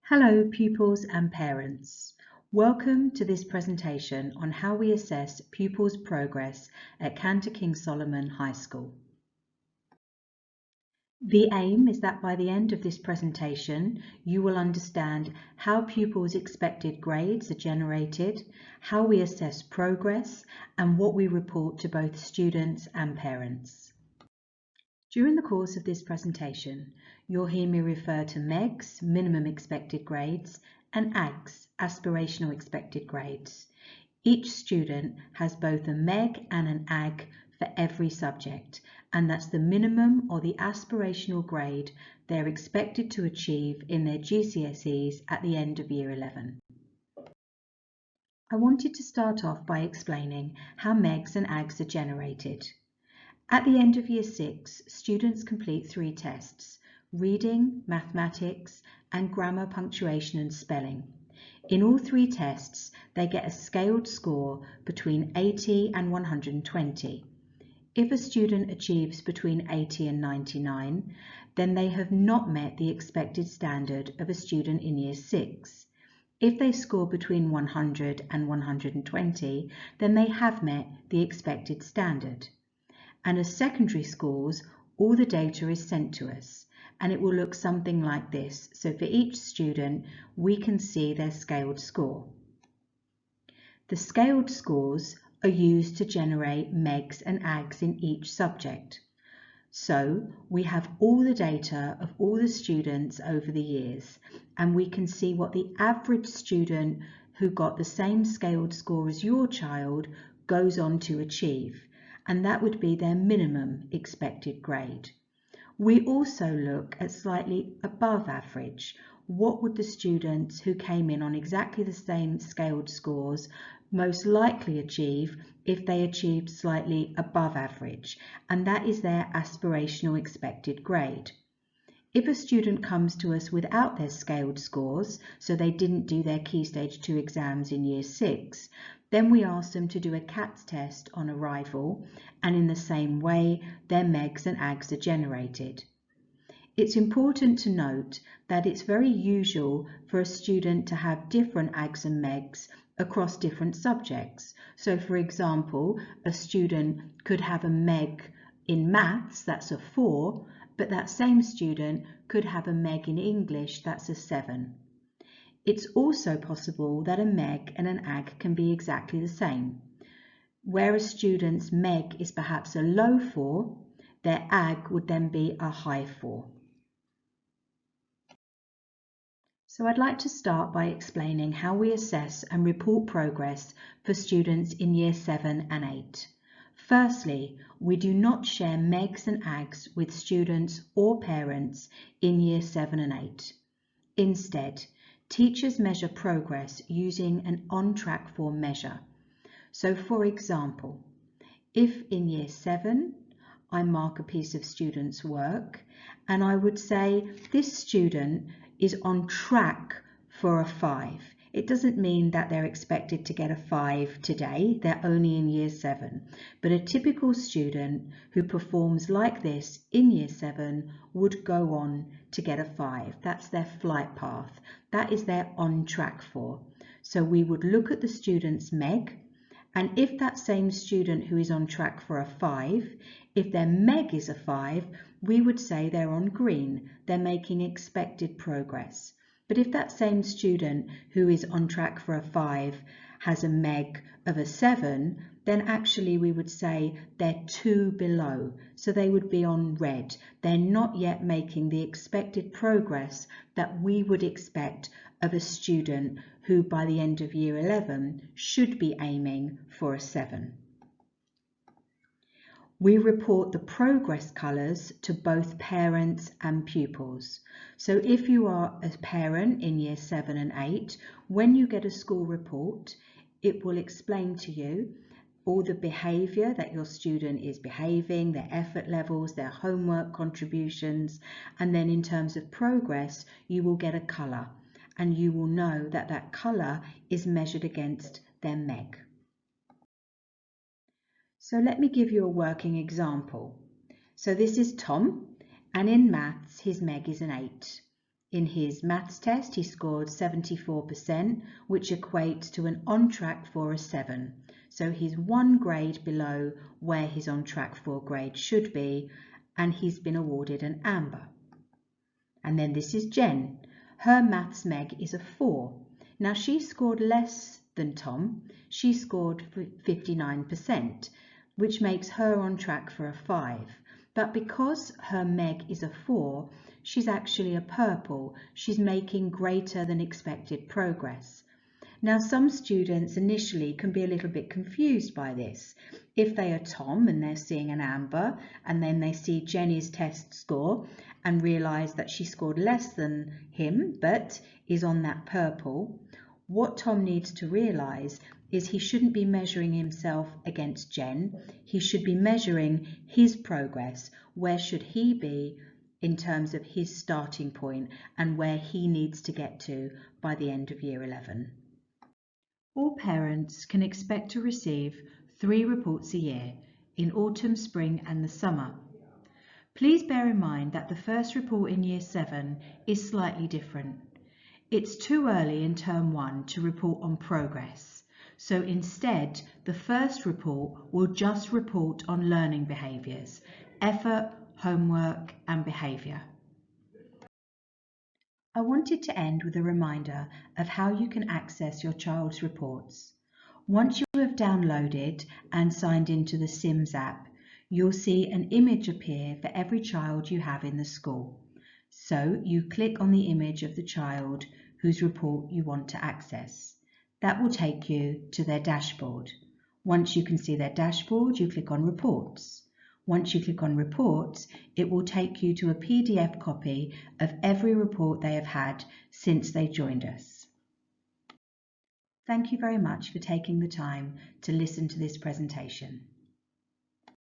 Hello pupils and parents. Welcome to this presentation on how we assess pupils' progress at Kantor King Solomon High School. The aim is that by the end of this presentation, you will understand how pupils' expected grades are generated, how we assess progress, and what we report to both students and parents. During the course of this presentation, you'll hear me refer to MEGs, minimum expected grades, and AGs, aspirational expected grades. Each student has both a MEG and an AG for every subject, and that's the minimum or the aspirational grade they're expected to achieve in their GCSEs at the end of Year 11. I wanted to start off by explaining how MEGs and AGs are generated. At the end of Year 6, students complete 3 tests: reading, mathematics, and grammar, punctuation and spelling. In all 3 tests, they get a scaled score between 80 and 120. If a student achieves between 80 and 99, then they have not met the expected standard of a student in Year 6. If they score between 100 and 120, then they have met the expected standard. And as secondary schools, all the data is sent to us, and it will look something like this. So for each student, we can see their scaled score. The scaled scores are used to generate MEGs and AGs in each subject. So we have all the data of all the students over the years, and we can see what the average student who got the same scaled score as your child goes on to achieve, and that would be their minimum expected grade. We also look at slightly above average. What would the students who came in on exactly the same scaled scores most likely achieve if they achieved slightly above average? And that is their aspirational expected grade. If a student comes to us without their scaled scores, so they didn't do their Key Stage 2 exams in Year 6, then we ask them to do a CATS test on arrival, and in the same way, their MEGs and AGs are generated. It's important to note that it's very usual for a student to have different AGs and MEGs across different subjects. So for example, a student could have a MEG in maths, that's a 4, but that same student could have a MEG in English, that's a 7. It's also possible that a MEG and an AG can be exactly the same. Where a student's MEG is perhaps a low 4, their AG would then be a high 4. So I'd like to start by explaining how we assess and report progress for students in Year 7 and 8. Firstly, we do not share MEGs and AGs with students or parents in Year 7 and 8. Instead, teachers measure progress using an on-track form measure. So for example, if in Year 7 I mark a piece of student's work and I would say this student is on track for a 5. It doesn't mean that they're expected to get a 5 today, they're only in Year 7. But a typical student who performs like this in Year 7 would go on to get a 5. That's their flight path. That is their on track for. So we would look at the student's MEG, and if that same student who is on track for a 5, if their MEG is a 5, we would say they're on green, they're making expected progress. But if that same student who is on track for a 5 has a MEG of a 7, then actually we would say they're 2 below. So they would be on red. They're not yet making the expected progress that we would expect of a student who by the end of Year 11 should be aiming for a 7. We report the progress colours to both parents and pupils. So if you are a parent in Year 7 and 8, when you get a school report, it will explain to you all the behaviour that your student is behaving, their effort levels, their homework contributions, and then in terms of progress, you will get a colour, and you will know that that colour is measured against their MEG. So let me give you a working example. So this is Tom, and in maths his MEG is an 8. In his maths test, he scored 74%, which equates to an on track for a 7. So he's 1 grade below where his on track for grade should be, and he's been awarded an amber. And then this is Jen. Her maths meg is a 4. Now she scored less than Tom. She scored 59%, which makes her on track for a 5. But because her meg is a 4, she's actually a purple. She's making greater than expected progress. Now, some students initially can be a little bit confused by this. If they are Tom and they're seeing an amber, and then they see Jenny's test score and realise that she scored less than him, but is on that purple, what Tom needs to realise is he shouldn't be measuring himself against Jen. He should be measuring his progress. Where should he be in terms of his starting point and where he needs to get to by the end of year 11. All parents can expect to receive 3 reports a year in autumn, spring and the summer. Please bear in mind that the first report in year 7 is slightly different. It's too early in term 1 to report on progress. So instead, the first report will just report on learning behaviours, effort, homework and behaviour. I wanted to end with a reminder of how you can access your child's reports. Once you have downloaded and signed into the Sims app, you'll see an image appear for every child you have in the school. So you click on the image of the child whose report you want to access. That will take you to their dashboard. Once you can see their dashboard, you click on Reports. Once you click on Reports, it will take you to a PDF copy of every report they have had since they joined us. Thank you very much for taking the time to listen to this presentation.